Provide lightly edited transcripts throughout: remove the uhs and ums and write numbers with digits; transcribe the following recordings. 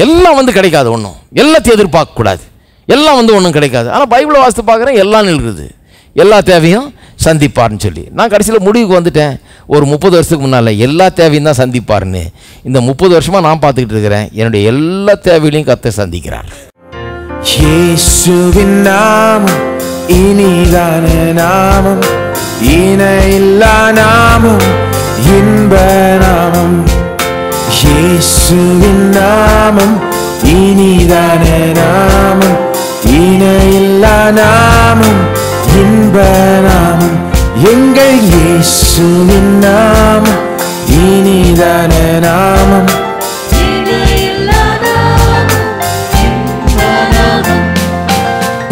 எல்லாம் வந்து கிடைக்காது, ஒன்றும் எல்லாத்தையும் எதிர்பார்க்கக்கூடாது, எல்லாம் வந்து ஒன்றும் கிடைக்காது. ஆனால் பைபிளை வாசித்து பார்க்குறேன், எல்லாம் இருக்குது, எல்லா தேவையும் சந்திப்பார்னு சொல்லி. நான் கடைசியில் முடிவுக்கு வந்துட்டேன், ஒரு 30 வருஷத்துக்கு முன்னால் எல்லா தேவையும் தான் சந்திப்பார்னு. இந்த 30 வருஷமாக நான் பார்த்துக்கிட்டு இருக்கிறேன், என்னுடைய எல்லா தேவையிலையும் கர்த்தர் சந்திக்கிறார். இயேசுவின் நாமம் இனிதான நாமம், இணையில்லா நாமம், இன்ப நாமம். இயேசுவின் நாமம் இனிதான நாமம், இணையில்லா நாமம், இன்ப நாமம். எங்கள் இயேசுவின் நாமம் இனிதான நாமம்,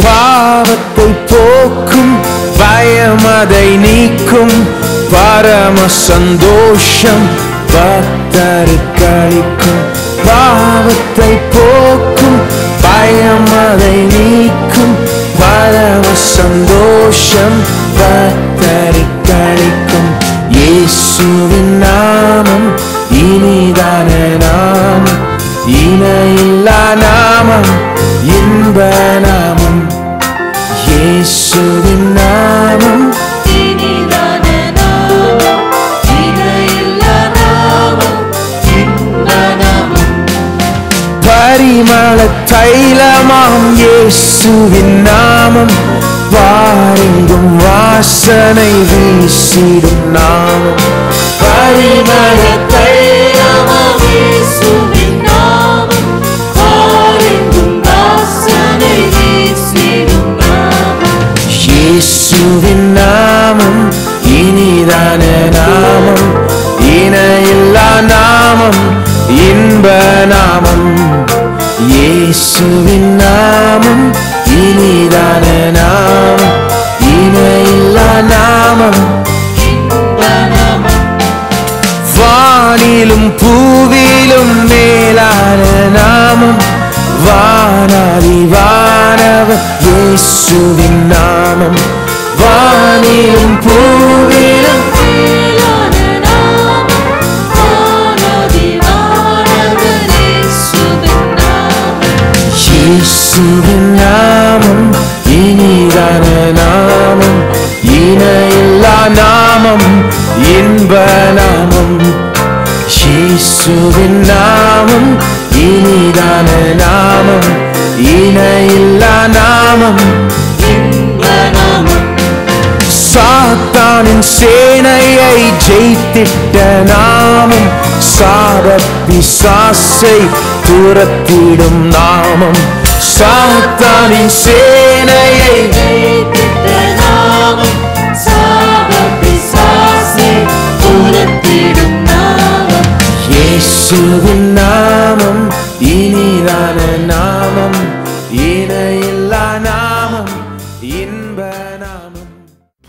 பாவத்தை போக்கும், பயம் அதை நீக்கும், பரம சந்தோஷம் பக்தருக்களிக்கும். பாவத்தை போக்கும், பயம் அதை நீக்கும், பரம சந்தோஷம் பக்தருக்களிக்கும். இயேசுவின் நாமம் இனிதான நாமம், இணையில்லா நாமம், இன்ப நாமம். இயேசுவின் நாமம் இனிதான நாமம், இணையில்லா நாமம், இன்ப நாமம். பரிமள தைலமாம் இயேசுவின் நாமம், வாரெங்கும் வாசனை வீசிடும் நாமம். பரிமள தைலமாம் இயேசுவின் நாமம், வாரெங்கும் வாசனை வீசிடும் நாமம். இயேசுவின் நாமம் இனிதான நாமம், இணையில்லா நாமம், இன்ப நாமம். இயேசுவின் நாமம் இனிதான நாமம், இணையில்லா நாமம், இன்ப நாமம். வானிலும் பூவிலும் மேலான நாமம், வானாதி வானவர் இயேசுவின் நாமம். வானிலும் பூவிலும் மேலான நாமம், வானாதி வானவர் இயேசுவின் நாமம். இயேசுவின் நாமம் இனிதான நாமம், இணையில்லா நாமம், இன்ப நாமம். இயேசுவின் நாமம் இனிதான நாமம், இணையில்லா நாமம், இன்ப நாமம். சாத்தானின் சேனையை ஜெயித்திட்ட நாமம், சாப பிசாசை துரத்திடும் நாமம். சாத்தானின் சேனையை ஜெயித்திட்ட நாமம், சாப பிசாசை துரத்திடும் நாமம். இயேசுவின் நாமம் இனிதான நாமம், இணையில்லா நாமம், இன்ப நாமம்.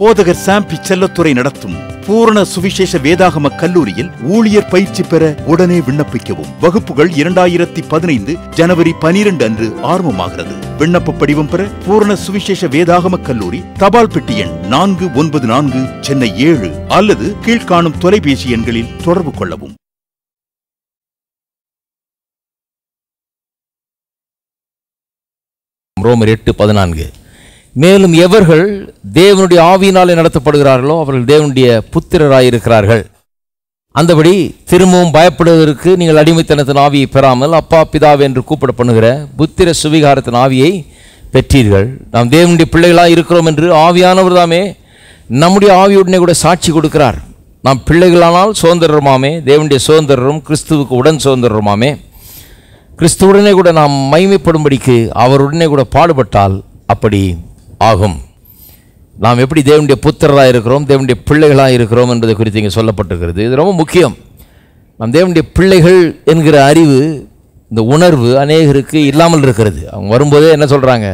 போதகர் சாம்பி செல்லத்துறை நடத்தும் பூரண சுவிசேஷ வேதாகம கல்லூரியில் ஊழியர் பயிற்சி பெற உடனே விண்ணப்பிக்கவும். வகுப்புகள் 2015 ஜனவரி 12 அன்று ஆரம்பமாகிறது. விண்ணப்ப படிவம் பெற பூரண சுவிசேஷ வேதாகம கல்லூரி, தபால் பெட்டி எண் 494, சென்னை 7 அல்லது கீழ்காணும் தொலைபேசி எண்களில் தொடர்பு கொள்ளவும். ரோமர் 8:14. மேலும் எவர்கள் தேவனுடைய ஆவியினாலே நடத்தப்படுகிறார்களோ அவர்கள் தேவனுடைய புத்திரராயிருக்கிறார்கள். அந்தபடி திரும்பவும் பயப்படுவதற்கு நீங்கள் அடிமைத்தனத்தின் ஆவியை பெறாமல் அப்பா பிதாவே என்று கூப்பிட பண்ணுகிற புத்திர சுவிகாரத்தின் ஆவியை பெற்றீர்கள். நாம் தேவனுடைய பிள்ளைகளாக இருக்கிறோம் என்று ஆவியானவர் தாமே நம்முடைய ஆவியுடனே கூட சாட்சி கொடுக்கிறார். நாம் பிள்ளைகளானால் சுதந்திரமாமே, தேவனுடைய சுதந்திரம் கிறிஸ்துவுக்கு உடன் சுதந்திரமாமே. கிறிஸ்துவுடனே கூட நாம் மகிமைப்படும்படிக்கு அவருடனே கூட பாடுபட்டால் அப்படி ஆகும். நாம் எப்படி தேவனுடைய புத்திரராக இருக்கிறோம், தேவனுடைய பிள்ளைகளாக இருக்கிறோம் என்பதை குறித்து இங்கே சொல்லப்பட்டிருக்கிறது. இது ரொம்ப முக்கியம். நாம் தேவனுடைய பிள்ளைகள் என்கிற அறிவு, இந்த உணர்வு அநேகருக்கு இல்லாமல் இருக்கிறது. அவங்க வரும்போதே என்ன சொல்கிறாங்க,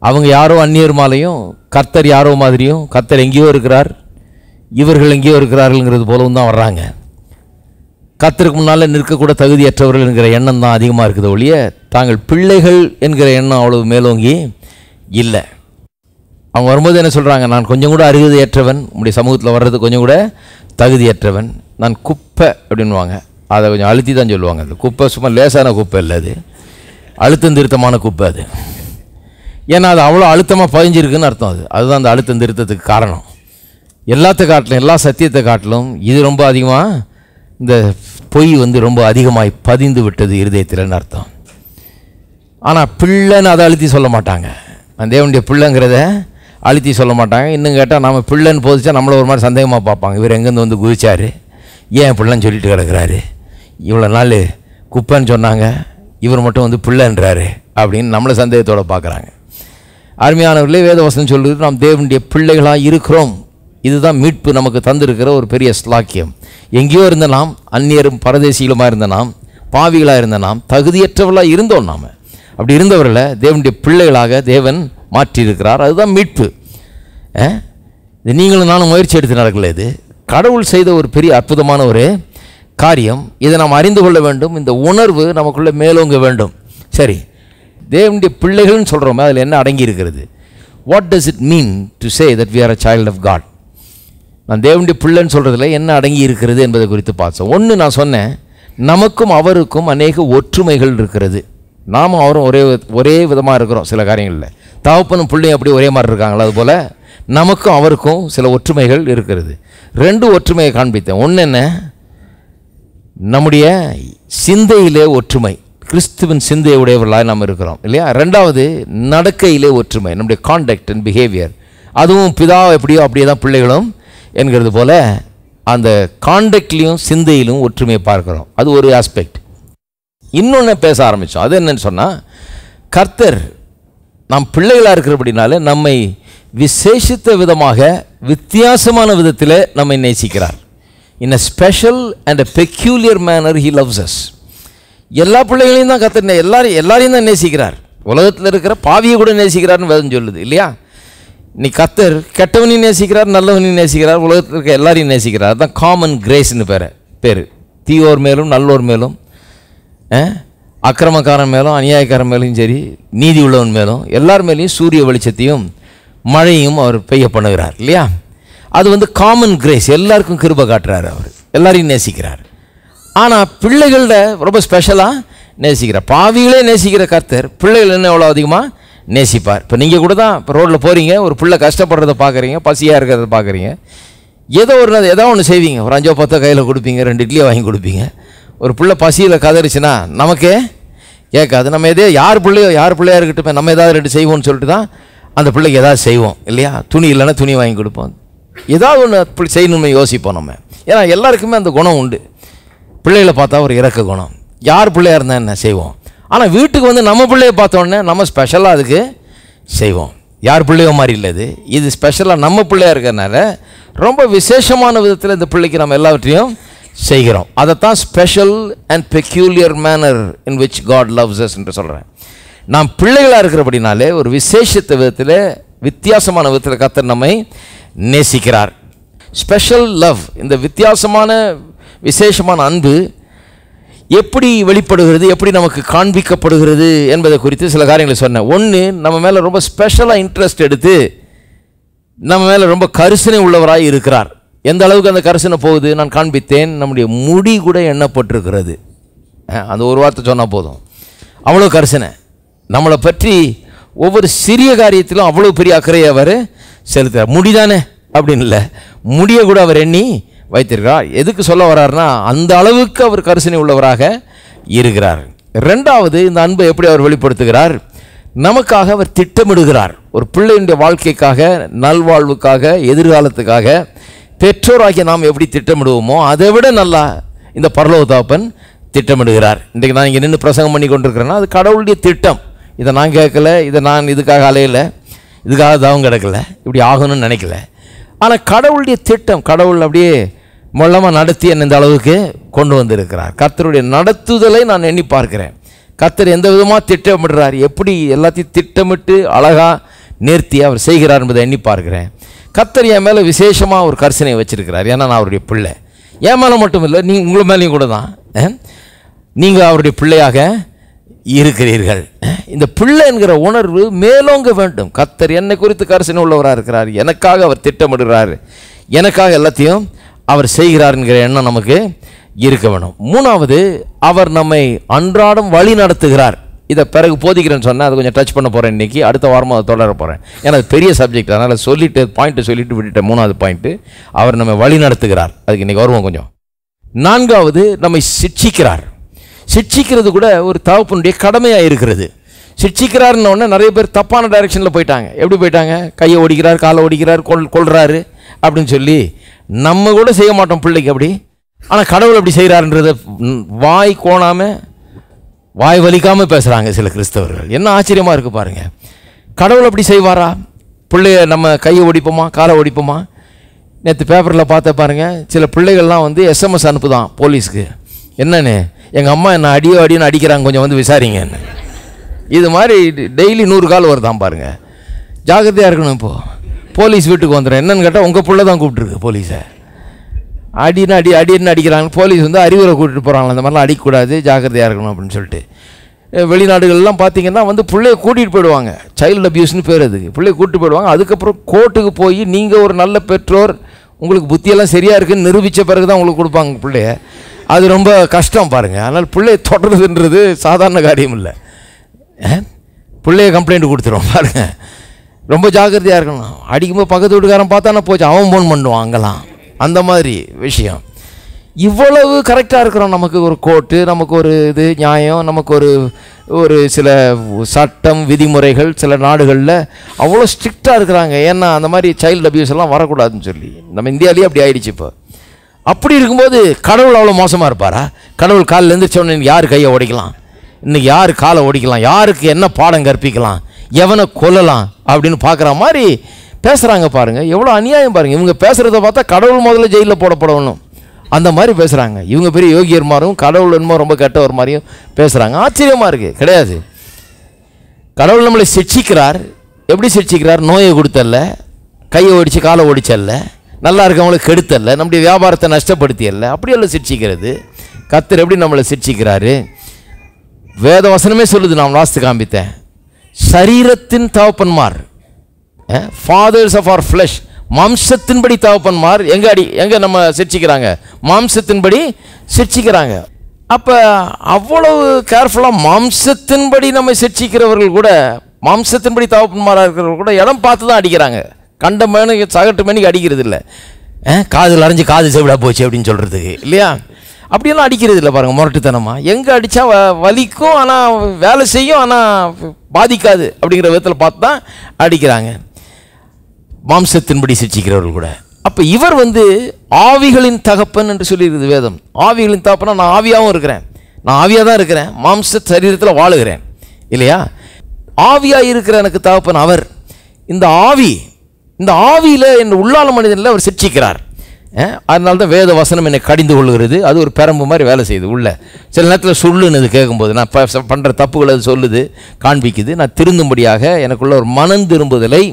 அவங்க யாரோ அந்நியர் மாலையும் கர்த்தர் யாரோ மாதிரியும், கர்த்தர் எங்கேயோ இருக்கிறார், இவர்கள் எங்கேயோ இருக்கிறார்கள்ங்கிறது போலவும் தான் வர்றாங்க. கர்த்தருக்கு முன்னால் நிற்கக்கூட தகுதியற்றவர்கள் என்கிற எண்ணம் தான் அதிகமாக இருக்குது ஒழிய தாங்கள் பிள்ளைகள் என்கிற எண்ணம் அவ்வளவு மேலோங்கி இல்லை. அவங்க வரும்போது என்ன சொல்கிறாங்க, நான் கொஞ்சம் கூட அருகதையற்றவன், உங்களுடைய சமூகத்தில் வர்றது கொஞ்சம் கூட தகுதியற்றவன், நான் குப்பை அப்படின்வாங்க. அதை கொஞ்சம் அழுத்தி தான் சொல்லுவாங்க. அந்த குப்பை சும்மா லேசான குப்பை இல்லை, அது அழுத்தம் திருத்தமான குப்பை அது. ஏன்னா அது அவ்வளோ அழுத்தமாக பதிஞ்சிருக்குன்னு அர்த்தம். அதுதான் அந்த அழுத்தம் திருத்தத்துக்கு காரணம். எல்லாத்த காட்டிலும், எல்லா சத்தியத்தை காட்டிலும் இது ரொம்ப அதிகமாக, இந்த பொய் ரொம்ப அதிகமாய் பதிந்து விட்டது இருதயத்தில்னு அர்த்தம். ஆனால் பிள்ளைன்னு அதை அழுத்தி சொல்ல மாட்டாங்க. அந்த தேவனுடைய பிள்ளைங்கிறத அழுத்தி சொல்ல மாட்டாங்க. இன்னும் கேட்டால் நம்ம பிள்ளைன்னு போதிச்சா நம்மளை ஒரு மாதிரி சந்தேகமாக பார்ப்பாங்க. இவர் எங்கேருந்து குதிச்சார், ஏன் பிள்ளைன்னு சொல்லிட்டு கிடக்கிறாரு, இவ்வளோ நாள் குப்பைன்னு சொன்னாங்க, இவர் மட்டும் பிள்ளைன்றாரு அப்படின்னு நம்மளை சந்தேகத்தோடு பார்க்குறாங்க. அருமையானவர்களே, வேதவசனம் சொல்லுது நாம் தேவனுடைய பிள்ளைகளாக இருக்கிறோம். இதுதான் மீட்பு நமக்கு தந்திருக்கிற ஒரு பெரிய ஸ்லாக்கியம். எங்கேயோ இருந்த நாம், அந்நியரும் பரதேசிகளுமாக இருந்த நாம், பாவிகளாக இருந்த நாம், தகுதியற்றவர்களாக இருந்தோம். நாம் அப்படி இருந்தவர்களை தேவனுடைய பிள்ளைகளாக தேவன் மாற்றியிருக்கிறார். அதுதான் மீட்பு. இது நீங்களும் நானும் முயற்சி எடுத்து நடக்கல. இது கடவுள் செய்த ஒரு பெரிய அற்புதமான ஒரு காரியம். இதை நாம் அறிந்து கொள்ள வேண்டும். இந்த உணர்வு நமக்குள்ளே மேலோங்க வேண்டும். சரி, தேவனுடைய பிள்ளைகள்னு சொல்கிறோமே, அதில் என்ன அடங்கி இருக்கிறது? What does it mean to say that we are a child of God? நான் தேவனுடைய பிள்ளைன்னு சொல்கிறதுல என்ன அடங்கி இருக்கிறது என்பதை குறித்து பார்த்தோம். ஒன்று, நான் சொன்னேன், நமக்கும் அவருக்கும் அநேக ஒற்றுமைகள் இருக்கிறது. நாமும் அவரும் ஒரே விதமாக இருக்கிறோம் சில காரியங்களில். தகப்பனும் பிள்ளையும் அப்படி ஒரே மாதிரி இருக்காங்களா, அதுபோல் நமக்கும் அவருக்கும் சில ஒற்றுமைகள் இருக்கிறது. 2 ஒற்றுமையை காண்பித்தேன். ஒன்று என்ன, நம்முடைய சிந்தையிலே ஒற்றுமை, கிறிஸ்துவின் சிந்தையை உடையவர்களாக நாம் இருக்கிறோம் இல்லையா? 2வது நடக்கையிலே ஒற்றுமை, நம்முடைய கான்டக்ட் அண்ட் பிஹேவியர். அதுவும் பிதா எப்படியோ அப்படியே தான் பிள்ளைகளும் என்கிறது போல் அந்த கான்டக்ட்லேயும் சிந்தையிலும் ஒற்றுமையை பார்க்குறோம். அது ஒரு ஆஸ்பெக்ட். இன்னொன்று பேச ஆரம்பித்தோம். அது என்னன்னு சொன்னால், கர்த்தர் நாம் பிள்ளைகளாக இருக்கிறபடினால நம்மை விசேஷித்த விதமாக, வித்தியாசமான விதத்தில் நம்மை நேசிக்கிறார். In a special and a peculiar manner he loves us. எல்லா பிள்ளைகளையும் தான் கர்த்தர் எல்லாரையும் தான் நேசிக்கிறார். உலகத்தில் இருக்கிற பாவியை கூட நேசிக்கிறார்னு வேதம் சொல்லுது இல்லையா? இன்னைக்கு கர்த்தர் கெட்டவனையும் நேசிக்கிறார், நல்லவனையும் நேசிக்கிறார், உலகத்தில் இருக்க எல்லாரையும் நேசிக்கிறார். அதுதான் காமன் கிரேஸ்னு பேர். தீயோர் மேலும் நல்லோர் மேலும், அக்கிரமக்காரன் மேலும் அநியாயக்காரன் மேலும் சரி, நீதி உள்ளவன் மேலும், எல்லார் மேலேயும் சூரிய வெளிச்சத்தையும் மழையும் அவர் பெய்ய பண்ணுகிறார் இல்லையா? அது காமன் கிரேஸ். எல்லாருக்கும் கிருபை காட்டுறாரு, அவர் எல்லாரையும் நேசிக்கிறார். ஆனால் பிள்ளைகள ரொம்ப ஸ்பெஷலாக நேசிக்கிறார். பாவிகளே நேசிக்கிற கர்த்தர் பிள்ளைகள் என்ன எவ்வளோ அதிகமாக நேசிப்பார். இப்போ நீங்கள் கூட தான் இப்போ ரோட்டில் போகிறீங்க, ஒரு பிள்ளை கஷ்டப்படுறத பார்க்குறீங்க, பசியாக இருக்கிறத பார்க்குறீங்க, ஏதோ ஒன்று செய்வீங்க. ஒரு 5 10 கையில் கொடுப்பீங்க, 2 இட்லியை வாங்கி கொடுப்பீங்க. ஒரு பிள்ளை பசியில் கதறிச்சுன்னா நமக்கே கேட்காது. நம்ம யார் பிள்ளையாக இருக்கட்டும், நம்ம ஏதாவது 2 செய்வோம்னு சொல்லிட்டு தான் அந்த பிள்ளைக்கு ஏதாவது செய்வோம் இல்லையா? துணி இல்லைன்னா துணி வாங்கி கொடுப்போம், ஏதாவது ஒன்று அப்படி செய்யணும்னு யோசிப்போம் நம்ம. ஏன்னா எல்லாருக்குமே அந்த குணம் உண்டு. பிள்ளைகளை பார்த்தா ஒரு இறக்க குணம், யார் பிள்ளையாக இருந்தால் என்ன செய்வோம். ஆனால் வீட்டுக்கு நம்ம பிள்ளையை பார்த்தோன்னே நம்ம ஸ்பெஷலாக அதுக்கு செய்வோம். யார் பிள்ளையோ மாதிரி இல்லை, இது ஸ்பெஷலாக நம்ம பிள்ளையாக இருக்கிறதுனால ரொம்ப விசேஷமான விதத்தில் இந்த பிள்ளைக்கு நம்ம எல்லாவற்றையும் செய்கிறோம். அதைத்தான் special and peculiar manner in which God loves us என்று சொல்கிறேன். நாம் பிள்ளைகளாக இருக்கிறபடினாலே ஒரு விசேஷத்த விதத்தில், வித்தியாசமான விதத்தில் கர்த்தர் நம்மை நேசிக்கிறார். ஸ்பெஷல் லவ், இந்த வித்தியாசமான விசேஷமான அன்பு எப்படி வெளிப்படுகிறது, எப்படி நமக்கு காண்பிக்கப்படுகிறது என்பதை குறித்து சில காரியங்களை சொன்னேன். ஒன்று, நம்ம மேலே ரொம்ப ஸ்பெஷலாக இன்ட்ரெஸ்ட் எடுத்து நம்ம மேலே ரொம்ப கரிசனை உள்ளவராக இருக்கிறார். எந்த அளவுக்கு அந்த கரிசனை போகுது நான் காண்பித்தேன். நம்முடைய முடி கூட எண்ணப்பட்டிருக்கிறது. அந்த ஒரு வார்த்தை சொன்னால் போதும், அவ்வளோ கரிசனை. நம்மளை பற்றி ஒவ்வொரு சிறிய காரியத்திலும் அவ்வளோ பெரிய அக்கறையை அவர் செலுத்துகிறார். முடிதானே அப்படின்னு இல்லை, முடியை கூட அவர் எண்ணி வைத்திருக்கிறார். எதுக்கு சொல்ல வர்றாருன்னா, அந்த அளவுக்கு அவர் கரிசனை உள்ளவராக இருக்கிறார். 2வது, இந்த அன்பை எப்படி அவர் வெளிப்படுத்துகிறார்? நமக்காக அவர் திட்டமிடுகிறார். ஒரு பிள்ளையுடைய வாழ்க்கைக்காக, நல்வாழ்வுக்காக, எதிர்காலத்துக்காக பெற்றோராகிய நாம் எப்படி திட்டமிடுவோமோ அதை விட நல்லா இந்த பரலோக தகப்பன் திட்டமிடுகிறார். இன்றைக்கு நான் இங்கே நின்று பிரசங்கம் பண்ணி கொண்டிருக்கிறேன்னா அது கடவுளுடைய திட்டம். இதை நான் கேட்கல, இதை நான் இதுக்காக அலையலை, இதுக்காக தவம் கிடக்கல, இப்படி ஆகணும்னு நினைக்கல. ஆனால் கடவுளுடைய திட்டம், கடவுள் அப்படியே மொல்லமாக நடத்தி என்னை இந்த அளவுக்கு கொண்டு வந்திருக்கிறார். கர்த்தருடைய நடத்துதலை நான் எண்ணி பார்க்கிறேன். கர்த்தர் எந்த விதமாக திட்டமிடுறார், எப்படி எல்லாத்தையும் திட்டமிட்டு அழகாக நேர்த்தி அவர் செய்கிறார் என்பதை எண்ணி பார்க்கிறேன். கர்த்தர் என் மேலே விசேஷமாக ஒரு கரிசனை வச்சிருக்கிறார். ஏன்னா நான் அவருடைய பிள்ளை. என் மேலே மட்டும் இல்லை, உங்களை மேலேயும் கூட தான் நீங்கள் அவருடைய பிள்ளையாக இருக்கிறீர்கள். இந்த பிள்ளை என்கிற உணர்வு மேலோங்க வேண்டும். கர்த்தர் என்னை குறித்து கரிசனை உள்ளவராக இருக்கிறார், எனக்காக அவர் திட்டமிடுகிறார், எனக்காக எல்லாத்தையும் அவர் செய்கிறார் என்கிற எண்ணம் நமக்கு இருக்க வேணும். மூணாவது, அவர் நம்மை அன்றாடம் வழி நடத்துகிறார். இதை பிறகு போதிக்கிறேன்னு சொன்னால் அதை கொஞ்சம் டச் பண்ண போகிறேன் இன்றைக்கி. அடுத்த வாரமாக அதை தொடர போகிறேன். ஏன்னா அது பெரிய சப்ஜெக்ட், அதனால் சொல்லிட்டு பாயிண்ட்டு சொல்லிட்டு விட்டுட்டேன். மூணாவது பாயிண்ட்டு, அவர் நம்மை வழி நடத்துகிறார். அதுக்கு இன்றைக்கி வருவோம் கொஞ்சம். நான்காவது, நம்மை சிட்சிக்கிறார். சிட்சிக்கிறது கூட ஒரு தகப்பனுடைய கடமையாக இருக்கிறது. சிட்சிக்கிறாருன்னொடனே நிறைய பேர் தப்பான டைரெக்ஷனில் போயிட்டாங்க. எப்படி போயிட்டாங்க? கையை ஒடிக்கிறார், காலை ஒடிக்கிறார், கொள்றாரு அப்படின்னு சொல்லி நம்ம கூட செய்ய மாட்டோம் பிள்ளைக்கு அப்படி. ஆனால் கடவுள் அப்படி செய்கிறாருன்றத வாய் கோணாமல் வாய் வலிக்காமல் பேசுகிறாங்க சில கிறிஸ்தவர்கள். என்ன ஆச்சரியமாக இருக்குது பாருங்கள். கடவுள் அப்படி செய்வாரா? பிள்ளைய நம்ம கையை ஒடிப்போமா, காலை ஒடிப்போமா? நேற்று பேப்பரில் பார்த்த பாருங்கள், சில பிள்ளைகள்லாம் வந்து எஸ்எம்எஸ் அனுப்புதான் போலீஸ்க்கு. என்னன்னு, எங்கள் அம்மா என்ன அடின்னு அடிக்கிறாங்க, கொஞ்சம் வந்து விசாரிங்கன்னு. இது மாதிரி டெய்லி 100 கால் வருதான் பாருங்கள். ஜாக்கிரதையாக இருக்கணும். இப்போது போலீஸ் வீட்டுக்கு வந்துடும். என்னன்னு கேட்டால் உங்கள் பிள்ளை தான் கூப்பிட்டுருக்கு போலீஸை. அடின்னு அடிக்கிறாங்க. போலீஸ் வந்து அறிவுரை கூட்டிகிட்டு போகிறாங்க, அந்த மாதிரிலாம் அடிக்கக்கூடாது, ஜாக்கிரதையாக இருக்கணும் அப்படின்னு சொல்லிட்டு. வெளிநாடுகள்லாம் பார்த்தீங்கன்னா வந்து பிள்ளைய கூட்டிகிட்டு போயிடுவாங்க. சைல்டு அப்யூஸ்னு பேர் அதுக்கு. பிள்ளைய கூட்டிட்டு போயிடுவாங்க. அதுக்கப்புறம் கோர்ட்டுக்கு போய் நீங்கள் ஒரு நல்ல பெற்றோர், உங்களுக்கு புத்தியெல்லாம் சரியாக இருக்குன்னு நிரூபித்த பிறகு தான் உங்களுக்கு கொடுப்பாங்க பிள்ளைய. அது ரொம்ப கஷ்டம் பாருங்கள். அதனால் பிள்ளைய தொடர்றதுன்றது சாதாரண காரியம் இல்லை. பிள்ளைய கம்ப்ளைண்ட் கொடுத்துருவோம் பாருங்கள். ரொம்ப ஜாக்கிரதையாக இருக்கணும். அடிக்கும்போது பக்கத்து வீட்டுக்காரன் பார்த்தானா போச்சு, அவன் ஃபோன் பண்ணுவான் அங்கெல்லாம். அந்த மாதிரி விஷயம். இவ்வளவு கரெக்டாக இருக்கிறோம். நமக்கு ஒரு கோர்ட்டு, நமக்கு ஒரு இது நியாயம், நமக்கு ஒரு சில சட்டம் விதிமுறைகள் சில நாடுகளில் அவ்வளோ ஸ்ட்ரிக்டாக இருக்கிறாங்க. ஏன்னா அந்த மாதிரி சைல்டு அபியூஸ் எல்லாம் வரக்கூடாதுன்னு சொல்லி. நம்ம இந்தியாவிலேயே அப்படி ஆயிடுச்சு. இப்போ அப்படி இருக்கும்போது கடவுள் அவ்வளோ மோசமாக இருப்பாரா? கடவுள் காலில் எழுந்திரிச்சோன்னு யார் கையை உடைக்கலாம், இன்றைக்கி யார் காலை ஒடிக்கலாம், யாருக்கு என்ன பாடம் கற்பிக்கலாம், எவனை கொல்லலாம் அப்படின்னு பார்க்குற மாதிரி பேசுகிறாங்க பாருங்கள். எவ்வளோ அநியாயம் பாருங்கள். இவங்க பேசுகிறத பார்த்தா கடவுள் முதல்ல ஜெயிலில் போடப்படணும் அந்த மாதிரி பேசுகிறாங்க. இவங்க பெரிய யோகியர் மாதிரியும் கடவுள் என்னமோ ரொம்ப கெட்டவர் மாதிரியும் பேசுகிறாங்க. ஆச்சரியமாக இருக்குது. கிடையாது. கடவுள் நம்மளை சிட்சிக்கிறார். எப்படி சிட்சிக்கிறார்? நோயை கொடுத்தல்ல, கையை ஒடிச்சு காலை ஒடிச்சல்ல, நல்லா இருக்கவங்களுக்கு கெடுத்தல்ல, நம்முடைய வியாபாரத்தை நஷ்டப்படுத்தியல்ல. அப்படியெல்லாம் சிட்சிக்கிறது. கர்த்தர் எப்படி நம்மளை சிட்சிக்கிறாரு? வேத வசனமே சொல்லுது, நான் வாஸ்து காண்பித்தேன். சரீரத்தின் தகப்பன்மார், ஃபாதர்ஸ் ஆஃப் அவர் ஃப்ளஷ், மாம்சத்தின்படி தகப்பன்மார் எங்க நம்ம சிட்சிக்கிறாங்க? மாம்சத்தின்படி சிட்சிக்கிறாங்க. அப்போ அவ்வளவு கேர்ஃபுல்லாக மாம்சத்தின்படி நம்ம சிட்சிக்கிறவர்கள் கூட, மாம்சத்தின்படி தகப்பன்மாராக இருக்கிறவர்கள் கூட இடம் பார்த்து தான் அடிக்கிறாங்க. கண்ட மணிக்கு சகட்டு மணிக்கு அடிக்கிறது இல்லை. காதில் அரைஞ்சி காது செவிடா போச்சு அப்படின்னு சொல்கிறதுக்கு இல்லையா? அப்படியெல்லாம் அடிக்கிறது இல்லை பாருங்கள். முரட்டுத்தனமாக எங்கே அடித்தா வலிக்கும், ஆனால் வேலை செய்யும், ஆனால் பாதிக்காது அப்படிங்கிற விதத்தில் பார்த்து தான் அடிக்கிறாங்க. மாம்சத்தின்படி சிட்சிக்கிறவர்கள் கூட. அப்போ இவர் வந்து ஆவிகளின் தகப்பன் என்று சொல்லியிருக்குது வேதம். ஆவிகளின் தகப்பனா நான் ஆவியாகவும் இருக்கிறேன், நான் ஆவியாக தான் இருக்கிறேன், மாம்ச சரீரத்தில் வாழுகிறேன் இல்லையா? ஆவியாக இருக்கிற எனக்கு தகப்பன் அவர். இந்த ஆவியில் என் உள்ளான மனிதனில் அவர் சிட்சிக்கிறார். அதனால தான் வேத வசனம் என்னை கடிந்து கொள்கிறது. அது ஒரு பெரம்பு மாதிரி வேலை செய்யுது உள்ள. சில நேரத்தில் சொல்லுன்னு கேட்கும்போது நான் பண்ணுற தப்புகளை அது சொல்லுது, காண்பிக்குது. நான் திருந்தும்படியாக எனக்குள்ள ஒரு மனம் திரும்புதலை,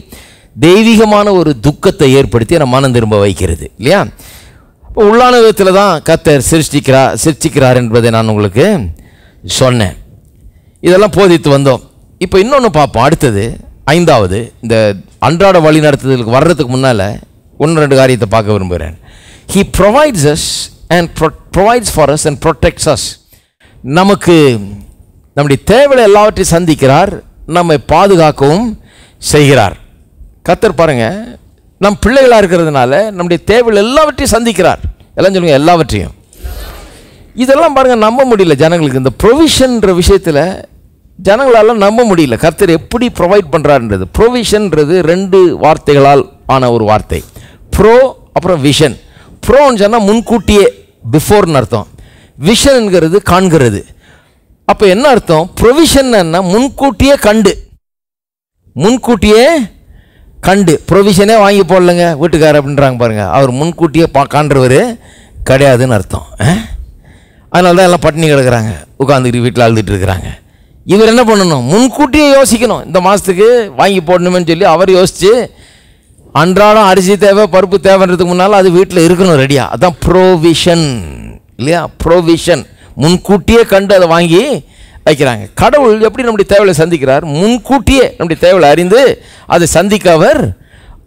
தெய்வீகமான ஒரு துக்கத்தை ஏற்படுத்தி என்னை மனம் திரும்ப வைக்கிறது இல்லையா? இப்போ உள்ளான விதத்தில் தான் கர்த்தர் சிருஷ்டிக்கிறார் என்பதை நான் உங்களுக்கு சொன்னேன். இதெல்லாம் போதித்து வந்தோம். இப்போ இன்னொன்று பார்ப்போம். அடுத்தது 5வது, இந்த அன்றாட வழி நடத்துதலுக்கு வர்றதுக்கு முன்னால் 1-2 காரியத்தை பார்க்க விரும்புகிறேன். He provides us and provides for us and protects us. நமக்கு நம்முடைய தேவையை எல்லாவற்றையும் சந்திக்கிறார், நம்மை பாதுகாக்கவும் செய்கிறார். கர்த்தர் பாருங்க, நம் பிள்ளைகளாக இருக்கிறதுனால நம்முடைய தேவைகள் எல்லாவற்றையும் சந்திக்கிறார். எல்லாம் சொல்லுங்க, எல்லாவற்றையும். இதெல்லாம் பாருங்கள், நம்ப முடியல ஜனங்களுக்கு. இந்த ப்ரொவிஷன்ற விஷயத்தில் ஜனங்களால் நம்ப முடியல. கர்த்தர் எப்படி ப்ரொவைட் பண்ணுறாருன்றது. ப்ரொவிஷன்றது 2 வார்த்தைகளால் ஆன ஒரு வார்த்தை. ப்ரோ அப்புறம் விஷன். ப்ரோன்னு சொன்னால் முன்கூட்டியே, பிஃபோர்னு அர்த்தம். விஷன்ங்கிறது காண்கிறது. அப்போ என்ன அர்த்தம்? ப்ரொவிஷன் என்ன? முன்கூட்டியே கண்டு. ப்ரொவிஷனே வாங்கி போடலைங்க வீட்டுக்காரர் அப்படின்றாங்க பாருங்க. அவர் முன்கூட்டியே காண்றவர் கிடையாதுன்னு அர்த்தம். அதனால தான் எல்லாம் பட்டினி கிடக்குறாங்க, உட்காந்துக்கிட்டு வீட்டில் அழுதுட்டு இருக்கிறாங்க. இவர் என்ன பண்ணணும்? முன்கூட்டியே யோசிக்கணும். இந்த மாதத்துக்கு வாங்கி போடணுமேன்னு சொல்லி அவர் யோசித்து, அன்றாடம் அரிசி தேவை, பருப்பு தேவைன்றதுக்கு முன்னால் அது வீட்டில் இருக்கணும் ரெடியாக. அதுதான் ப்ரோவிஷன் இல்லையா? ப்ரோவிஷன். முன்கூட்டியே கண்டு அதை வாங்கி வைக்கிறாங்க. கடவுள் எப்படி நம்முடைய தேவையை சந்திக்கிறார்? முன்கூட்டியே நம்முடைய தேவையை அறிந்து அதை சந்திக்க அவர்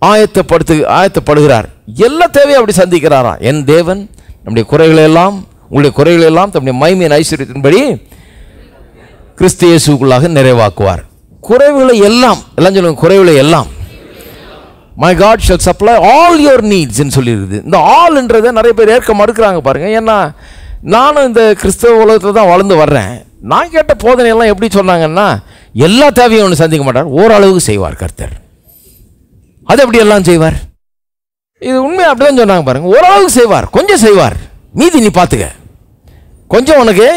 ஆயத்தப்படுகிறார். எல்லா தேவையும் அப்படி சந்திக்கிறாராம். என் தேவன் நம்முடைய குறைகளை எல்லாம் உங்களுடைய குறைகள் எல்லாம் தம்முடைய மகிமையின் ஐஸ்வரியத்தின்படி கிறிஸ்து இயேசுவுக்குள்ளாக நிறைவாக்குவார். குறைவுகளை எல்லாம் சொல்லுங்க, குறைவுகளை எல்லாம் my God shall supply all your needs ன்னு சொல்லியிருக்குது. இந்த ஆல்ன்றதை நிறைய பேர் ஏற்க மறுக்கிறாங்க பாருங்க. ஏன்னா நானும் இந்த கிறிஸ்தவ உலகத்தில் தான் வளர்ந்து வர்றேன். நான் கேட்ட போதனையெல்லாம் எப்படி சொன்னாங்கன்னா, எல்லா தேவையும் ஒன்று சந்திக்க மாட்டார், ஓரளவுக்கு செய்வார் கர்த்தர். அது எப்படி எல்லாம் செய்வார்? இது உண்மை அப்படிதான் சொன்னாங்க பாருங்க. ஓரளவுக்கு செய்வார், கொஞ்சம் செய்வார், மீதி நீ பார்த்துக்க, கொஞ்சம் உனக்கு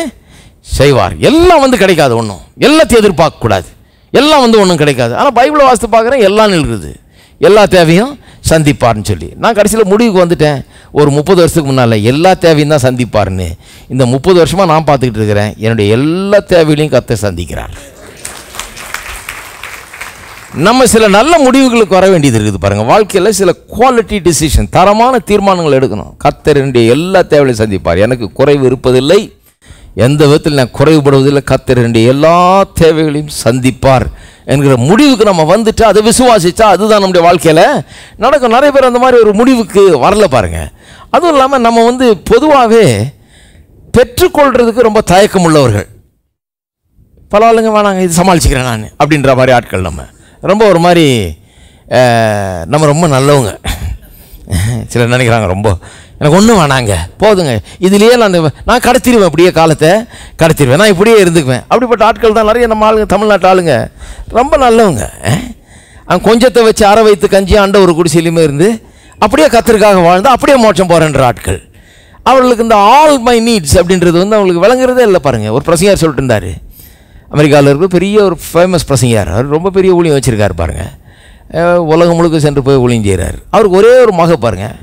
செய்வார். எல்லாம் வந்து கிடைக்காது, ஒன்றும் எல்லாத்தையும் எதிர்பார்க்க கூடாது, எல்லாம் வந்து ஒன்றும் கிடைக்காது. ஆனால் பைபிளை வாசித்து பார்க்குறேன், எல்லாம் இருக்குது, எல்லா தேவையும் சந்திப்பார்னு சொல்லி. நான் கடைசியில் முடிவுக்கு வந்துட்டேன், ஒரு 30 வருஷத்துக்கு முன்னால் எல்லா தேவையும் தான் சந்திப்பார்னு. இந்த 30 வருஷமாக நான் பார்த்துக்கிட்டு இருக்கிறேன், என்னுடைய எல்லா தேவைகளையும் கர்த்தர் சந்திக்கிறார். நம்ம சில நல்ல முடிவுகளுக்கு வர வேண்டியது இருக்குது பாருங்கள். வாழ்க்கையில் சில குவாலிட்டி டிசிஷன், தரமான தீர்மானங்கள் எடுக்கணும். கர்த்தர் என்னுடைய எல்லா தேவைகளையும் சந்திப்பார், எனக்கு குறைவு இருப்பதில்லை, எந்த விதத்தில் நான் குறைவுபடுவதில்லை, கர்த்தர் என்னுடைய எல்லா தேவைகளையும் சந்திப்பார் என்கிற முடிவுக்கு நம்ம வந்துட்டு அதை விசுவாசிச்சா அதுதான் நம்முடைய வாழ்க்கையில் நடக்கும். நிறைய பேர் அந்த மாதிரி ஒரு முடிவுக்கு வரல பாருங்க. அதுவும் இல்லாமல் நம்ம வந்து பொதுவாகவே பெற்றுக்கொள்றதுக்கு ரொம்ப தயக்கம் உள்ளவர்கள். பல ஆளுங்க வேணாங்க, இது சமாளிச்சுக்கிறேன் நான் அப்படின்ற மாதிரி ஆட்கள். நம்ம ரொம்ப ஒரு மாதிரி நம்ம ரொம்ப நல்லவங்க. சிலர் நினைக்கிறாங்க ரொம்ப எனக்கு ஒன்றும் வேணாங்க, போதுங்க, இதுலேயே நான் கடத்திடுவேன், அப்படியே காலத்தை கடத்திடுவேன், நான் இப்படியே இருந்துக்குவேன். அப்படிப்பட்ட ஆட்கள் தான் நிறைய நம்ம ஆளுங்க, தமிழ்நாட்டு ஆளுங்க ரொம்ப நல்லவங்க. அவங்க கொஞ்சத்தை வச்சு அரை வைத்து கஞ்சி ஆண்ட ஒரு குடிசையிலுமே இருந்து அப்படியே கர்த்தருக்காக வாழ்ந்து அப்படியே மோட்சம் போகிறேன்ற ஆட்கள். அவர்களுக்கு இந்த ஆல் மை நீட்ஸ் அப்படின்றது வந்து அவங்களுக்கு விளங்குறதே இல்லை பாருங்கள். ஒரு பிரசங்கியார் சொல்லிட்டு இருந்தார், அமெரிக்காவில் இருக்க பெரிய ஒரு ஃபேமஸ் பிரசங்கியார், அவர் ரொம்ப பெரிய ஊழியம் வச்சுருக்காரு பாருங்கள், உலகம் முழுக்க சென்று போய் ஊழியம் செய்கிறார். அவருக்கு ஒரே ஒரு மக பாருங்கள்,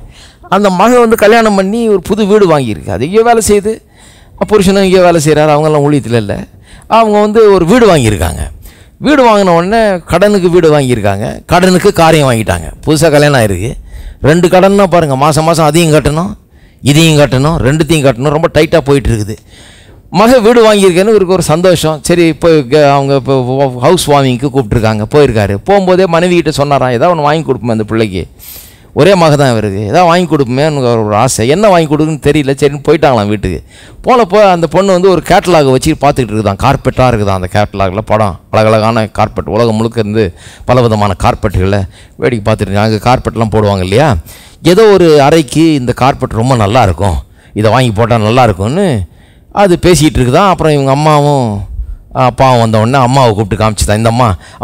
அந்த மக வந்து கல்யாணம் பண்ணி ஒரு புது வீடு வாங்கியிருக்கு, அது இங்கே வேலை செய்யுது, புருஷனும் இங்கே வேலை செய்கிறார், அவங்கெல்லாம் ஊழியத்தில் இல்லை. அவங்க வந்து ஒரு வீடு வாங்கியிருக்காங்க. வீடு வாங்கின உடனே கடனுக்கு வீடு வாங்கியிருக்காங்க, கடனுக்கு காரையும் வாங்கிட்டாங்க. புதுசாக கல்யாணம் ஆகிருக்கு, 2 கடன்னா பாருங்கள், மாதம் மாதம் அதையும் கட்டணும் இதையும் கட்டணும், 2த்தையும் கட்டணும், ரொம்ப டைட்டாக போயிட்டு இருக்குது. மக வீடு வாங்கியிருக்கேன்னு இவருக்கு ஒரு சந்தோஷம். சரி, இப்போ அவங்க இப்போ ஹவுஸ் வார்மிங்க்கு கூப்பிட்ருக்காங்க, போயிருக்காரு. போகும்போதே மனைவிக்கிட்ட சொன்னாராம், ஏதாவது ஒன்று வாங்கி கொடுப்போமே அந்த பிள்ளைக்கு, ஒரே மக தான் இவருக்கு, ஏதாவது வாங்கி கொடுப்போமே எனக்கு ஒரு ஆசை, என்ன வாங்கி கொடுக்குன்னு தெரியல. சரின்னு போயிட்டாங்களாம் வீட்டுக்கு. போனப்போ அந்த பொண்ணு வந்து ஒரு கேட்டலாக் வச்சு பார்த்துக்கிட்டு இருக்குதான், கார்பெட்டாக இருக்குதான். அந்த கேட்டலாகில் படம், அழகழகான கார்பெட், உலகம் முழுக்க இருந்து பல விதமான கார்பெட்டுகளை வேடிக்கை பார்த்துட்டு இருக்காங்க. அங்கே கார்பெட்லாம் போடுவாங்க இல்லையா, ஏதோ ஒரு அறைக்கு இந்த கார்பெட் ரொம்ப நல்லா இருக்கும், இதை வாங்கி போட்டால் நல்லாயிருக்கும்னு அது பேசிகிட்டு இருக்குதான். அப்புறம் இவங்க அம்மாவும் அப்பாவும் வந்த உடனே அம்மாவை கூப்பிட்டு காமிச்சுதான், இந்த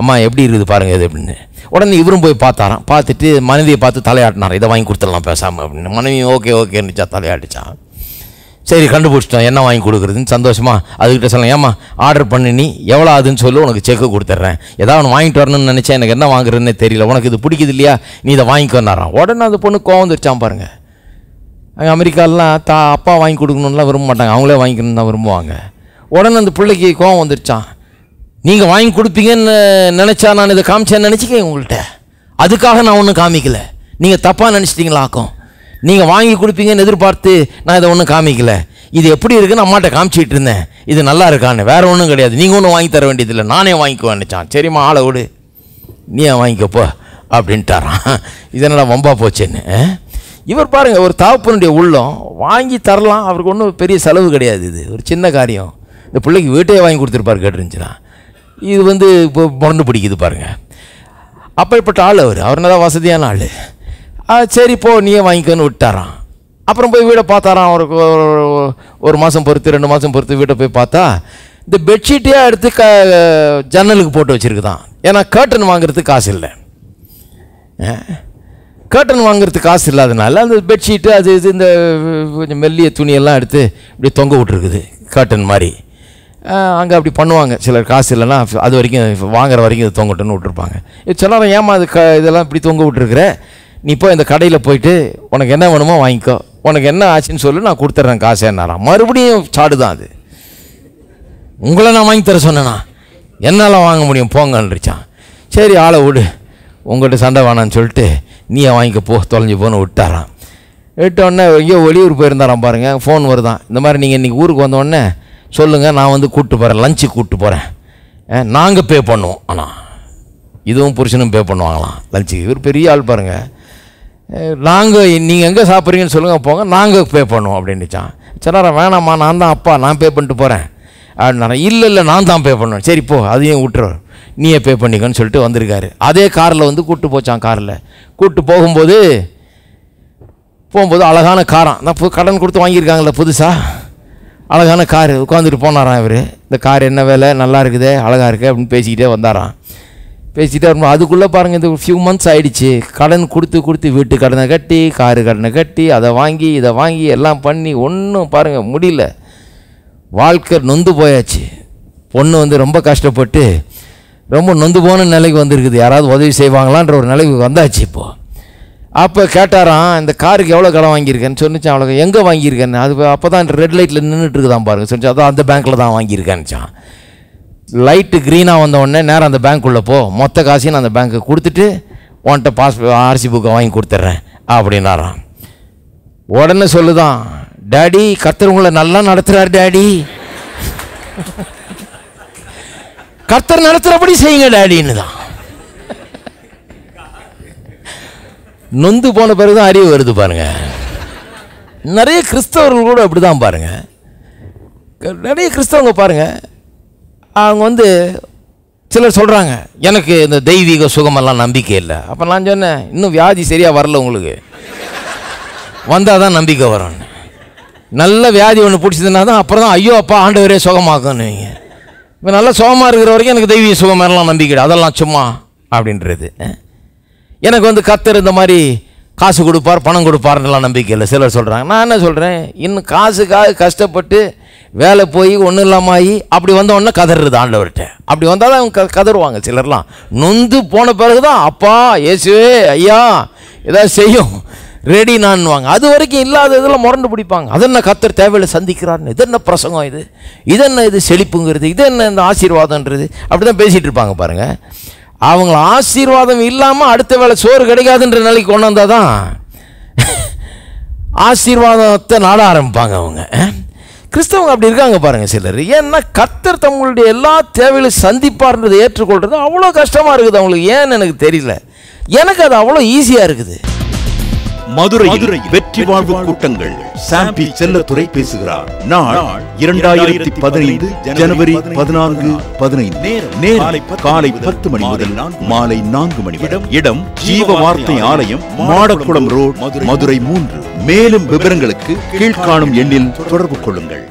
அம்மா எப்படி இருக்குது பாருங்கள் இது அப்படின்னு. உடனே இவரும் போய் பார்த்தாராம், பார்த்துட்டு மனைவியை பார்த்து தலையாட்டினார், இதை வாங்கி கொடுத்துடலாம் பேசாமல் அப்படின்னு. மனைவி ஓகே ஓகேன்னுச்சா, தலையாட்டிச்சான். சரி கண்டுபிடிச்சிட்டோம், என்ன வாங்கி கொடுக்குறதுன்னு சந்தோஷமாக அதுக்கிட்ட சொல்லலாம், ஏம்மா ஆர்டர் பண்ணி நீ எவ்வளோ ஆகுதுன்னு சொல்லு, உனக்கு செக்கு கொடுத்துட்றேன், ஏதாவது ஒன்று வாங்கிட்டு வரணும்னு நினச்சேன், எனக்கு என்ன வாங்குறதுன்னே தெரியல, உனக்கு இது பிடிக்குது இல்லையா, நீ இதை வாங்கிக்கோன்னாரான். உடனே அந்த பொண்ணு கோவம் வந்துருச்சான் பாருங்கள். அங்கே அமெரிக்காலலாம் அப்பா வாங்கி கொடுக்கணும்லாம் விரும்ப மாட்டாங்க, அவங்களே வாங்கிக்கணும்னு தான் விரும்புவாங்க. உடனே அந்த பிள்ளைக்கு கோவம் வந்துருச்சான், நீங்கள் வாங்கி கொடுப்பீங்கன்னு நினச்சா நான் இதை காமிச்சேன்னு நினச்சிக்க உங்கள்கிட்ட, அதுக்காக நான் ஒன்றும் காமிக்கலை, நீங்கள் தப்பாக நினச்சிட்டிங்களாக்கும், நீங்கள் வாங்கி கொடுப்பீங்கன்னு எதிர்பார்த்து நான் இதை ஒன்றும் காமிக்கலை, இது எப்படி இருக்குன்னு அம்மாட்ட காமிச்சிட்டு இருந்தேன், இது நல்லா இருக்கான்னு, வேறு ஒன்றும் கிடையாது, நீங்கள் ஒன்றும் வாங்கி தர வேண்டியதில்லை, நானே வாங்கிக்குவேன்னுச்சான். சரிம்மா ஆளை விடு, நீ வாங்கிக்கப்போ அப்படின்ட்டாரான். இதனால் வம்பா போச்சேன்னு. இவர் பாருங்கள், ஒரு தகப்பனுடைய உள்ளம், வாங்கி தரலாம், அவருக்கு ஒன்றும் பெரிய செலவு கிடையாது, இது ஒரு சின்ன காரியம். இந்த பிள்ளைக்கு வீட்டையே வாங்கி கொடுத்துருப்பார் கேட்டுருந்துச்சுன்னா, இது வந்து இப்போ பொண்ணு பிடிக்குது பாருங்கள். அப்படிப்பட்ட ஆள் அவர் நல்லா வசதியான ஆள். சரி போ நீயே வாங்கிக்கோன்னு விட்டாரான். அப்புறம் போய் வீடை பார்த்தாரான். ஒரு மாதம் பொறுத்து 2 மாதம் பொறுத்து வீட்டை போய் பார்த்தா இந்த பெட்ஷீட்டே எடுத்து ஜன்னலுக்கு போட்டு வச்சுருக்குதான். ஏன்னா கர்டன் வாங்குறதுக்கு காசு இல்லை, கர்டன் வாங்குறதுக்கு காசு இல்லாதனால அந்த பெட்ஷீட்டு அது இது இந்த கொஞ்சம் மெல்லிய துணியெல்லாம் எடுத்து இப்படி தொங்க விட்டுருக்குது கர்டன் மாதிரி. அங்கே அப்படி பண்ணுவாங்க சிலர், காசு இல்லைன்னா அது வரைக்கும் வாங்குற வரைக்கும் இது தொங்கட்டுன்னு விட்டுருப்பாங்க. இது சொன்னாலும் ஏமா அது இதெல்லாம் இப்படி தொங்க விட்டுருக்குற, நீ இப்போ இந்த கடையில் போயிட்டு உனக்கு என்ன வேணுமோ வாங்கிக்கோ, உனக்கு என்ன ஆச்சுன்னு சொல்லு, நான் கொடுத்துட்றேன் காசு என்னாராம். மறுபடியும் சாடு தான் அது. உங்களை நான் வாங்கி தர சொன்னேண்ணா, என்னால் வாங்க முடியும் போங்கன்றிச்சான். சரி ஆளை விடு, உங்கள்கிட்ட சண்டை வேணான்னு சொல்லிட்டு நீயே வாங்கிக்க போ, தொலைஞ்சி போன்னு விட்டாரான். விட்டோடனே எங்கேயோ வெளியூர் போயிருந்தாரான் பாருங்கள். ஃபோன் வருதான், இந்த மாதிரி நீங்கள் இன்றைக்கி ஊருக்கு வந்தோடனே சொல்லுங்கள், நான் வந்து கூப்பிட்டு போகிறேன், லஞ்சுக்கு கூப்பிட்டு போகிறேன், நாங்கள் பே பண்ணுவோம். ஆனால் இதுவும் புருஷனும் பே பண்ணுவாங்களாம் லஞ்சுக்கு. இவர் பெரிய ஆள் பாருங்கள். நீங்கள் எங்கே சாப்பிட்றீங்கன்னு சொல்லுங்கள், போங்க, நாங்கள் பே பண்ணுவோம் அப்படின்னுச்சான். சொன்னாரா, வேணாம்மா நான் தான் அப்பா, நான் பே பண்ணிட்டு போகிறேன் அப்படின்னாரா. இல்லை நான் தான் பே பண்ணுவேன். சரி போ, அதையும் விட்டுரு, நீயே பே பண்ணிக்கன்னு சொல்லிட்டு வந்திருக்காரு. அதே காரில் வந்து கூப்பிட்டு போச்சான். காரில் கூப்பிட்டு போகும்போது அழகான காரம் தான் கடன் கொடுத்து வாங்கியிருக்காங்களே புதுசாக, அழகான காரு உட்காந்துட்டு போனாராம் இவர். இந்த கார் என்ன வேலை, நல்லா இருக்குது, அழகாக இருக்குது அப்படின்னு பேசிக்கிட்டே வந்தாராம். பேசிக்கிட்டே வரும்போது அதுக்குள்ளே பாருங்கள், இந்த ஃபியூ மந்த்ஸ் ஆகிடுச்சு. கடன் கொடுத்து வீட்டு கடனை கட்டி, காரு கடனை கட்டி, அதை வாங்கி இதை வாங்கி எல்லாம் பண்ணி ஒன்றும் பாருங்கள் முடியல. வாழ்க்கை நொந்து போயாச்சு. பொண்ணு வந்து ரொம்ப கஷ்டப்பட்டு ரொம்ப நொந்து போன நிலைக்கு வந்திருக்குது. யாராவது உதவி செய்வாங்களான்ற ஒரு நிலைக்கு வந்தாச்சு இப்போது. அப்போ கேட்டாராம், இந்த காருக்கு எவ்வளோ கடன் வாங்கியிருக்கேன்னு சொன்னிச்சான். அவ்வளோ எங்கே வாங்கியிருக்கேன்னு, அது அப்போ தான் ரெட் லைட்டில் நின்றுட்டு இருக்குதான் பாருங்க சொன்னிச்சு. அதான் அந்த பேங்க்கில் தான் வாங்கியிருக்கேன்னுச்சான். லைட்டு க்ரீனாக வந்த உடனே நேரம் அந்த பேங்க்குள்ளே போ, மொத்த காசையும் நான் அந்த பேங்க்கு கொடுத்துட்டு உன்கிட்ட ஆர்சி புக்கை வாங்கி கொடுத்துட்றேன் அப்படின்னாராம். உடனே சொல்லுதான், டேடி கர்த்தர் உங்களை நல்லா நடத்துகிறார் டேடி, கர்த்தர் நடத்துகிறபடி செய்யுங்க டேடின்னு தான். நொந்து போன பிறகு தான் அறிவு வருது பாருங்க. நிறைய கிறிஸ்தவர்கள் கூட அப்படி தான் பாருங்க. நிறைய கிறிஸ்தவங்க பாருங்க, அவங்க வந்து சிலர் சொல்கிறாங்க, எனக்கு இந்த தெய்வீக சுகமெல்லாம் நம்பிக்கை இல்லை. அப்போ நான் சொன்னேன், இன்னும் வியாதி சரியாக வரல, உங்களுக்கு வந்தால் தான் நம்பிக்கை வரும். நல்ல வியாதி ஒன்று பிடிச்சதுன்னா தான் அப்புறம் தான் ஐயோ அப்பா ஆண்டவரே சுகமாக்கணும். இப்போ நல்லா சுகமாக இருக்கிற வரைக்கும் எனக்கு தெய்வீக சுகமெல்லாம் நம்பிக்கை, அதெல்லாம் சும்மா அப்படின்றது. எனக்கு வந்து கர்த்தர் இந்த மாதிரி காசு கொடுப்பார், பணம் கொடுப்பாருன்னெலாம் நம்பிக்கை இல்லை சிலர் சொல்கிறாங்க. நான் என்ன சொல்கிறேன், இன்னும் காசுக்காக கஷ்டப்பட்டு வேலை போய் ஒன்றும் இல்லாமல் ஆகி அப்படி வந்த உடனே கதறுறது ஆண்டவர்கிட்ட. அப்படி வந்தால் தான் அவங்க கதறுவாங்க. சிலர்லாம் நொந்து போன பிறகு தான் அப்பா இயேசுவே ஐயா ஏதாவது செய்யும் ரெடி நான்வாங்க. அது வரைக்கும் இல்லாத இதெல்லாம் முரண்டு பிடிப்பாங்க. அதென்ன கர்த்தர் தேவையில்லை சந்திக்கிறார்னு, இது என்ன பிரசங்கம், இது என்ன இது செழிப்புங்கிறது, இது என்ன இந்த ஆசீர்வாதம்ன்றது, அப்படி தான் பேசிகிட்டு இருப்பாங்க பாருங்கள். அவங்கள ஆசீர்வாதம் இல்லாமல் அடுத்த வேளை சோறு கிடைக்காதுன்ற நிலைக்கு கொண்டு வந்தால் தான் ஆசீர்வாதத்தை நாட ஆரம்பிப்பாங்க அவங்க. கிறிஸ்தவங்க அப்படி இருக்காங்க பாருங்கள் சிலர். ஏன்னா கர்த்தர் தங்களுடைய எல்லா தேவையிலும் சந்திப்பார்ன்றதை ஏற்றுக்கொள்கிறது அவ்வளோ கஷ்டமாக இருக்குது அவங்களுக்கு. ஏன்னு எனக்கு தெரியல, எனக்கு அது அவ்வளோ ஈஸியாக இருக்குது. மதுரை வெற்றி வாழ்வு கூட்டங்கள் சாம்பி செல்லத்துறை பேசுகிறார். நாள் 2015 ஜனவரி 14, 15. நேரம் காலை 10 மணி முதல் மாலை 4 மணி வரை. இடம் ஜீவ வார்த்தை ஆலயம், மாடக்குளம் ரோட், மதுரை 3. மேலும் விவரங்களுக்கு கீழ்காணும் எண்ணில் தொடர்பு கொள்ளுங்கள்.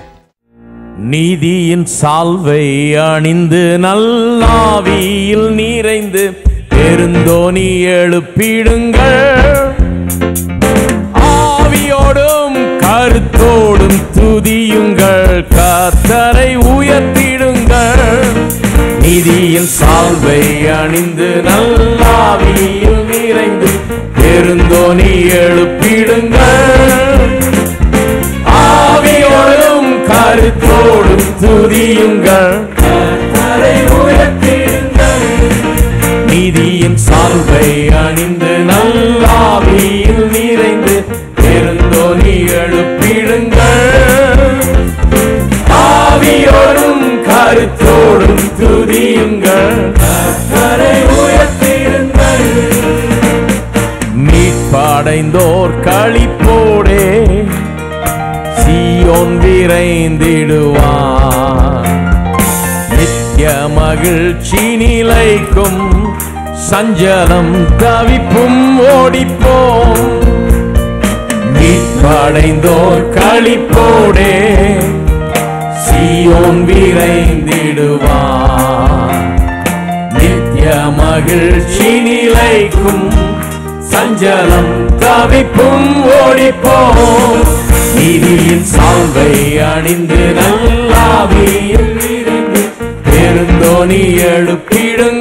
நீதியின் சால்வை அணிந்து நல்லாவியில் நிறைந்து பெருந்தோனி எழுப்பிடுங்கள், ஆவியோடும் கருத்தோடும் துதியுங்கள், கர்த்தரை உயர்த்திடுங்கள். நீதியின் சால்வை அணிந்து நல்லாவியில் நிறைந்து பெருந்தோனி எழுப்பிடுங்கள், ஆவியோடும் கருத்தோடும் துதியுங்கள், கர்த்தரை உயர்த்திடுங்கள். நீதியின் சால்வை அணிந்து நல்லாவியில் நிறைந்து பெருந்தோனி எழுப்பிடுங்கள், ஆவியோடும் கருத்தோடும் துதியுங்கள், கர்த்தரை உயர்த்திடுங்கள். மீட்படைந்தோர் களிப்போடே சீயோன் விரைந்திடுவார், நித்திய மகிழ்ச்சி நிலைக்கும், சஞ்சலம் தவிப்பும் ஓடிப்போம். மீட்படைந்தோர் களிப்போடே சீயோன் விரைந்திடுவார், நித்திய மகிழ்ச்சி நிலைக்கும், சஞ்சலம் தவிப்பும் ஓடிப்போம். நீதியின் சால்வை அணிந்து நல்லாவியில் நிறைந்து பெருந்தோனி எழுப்பிடுங்கள்,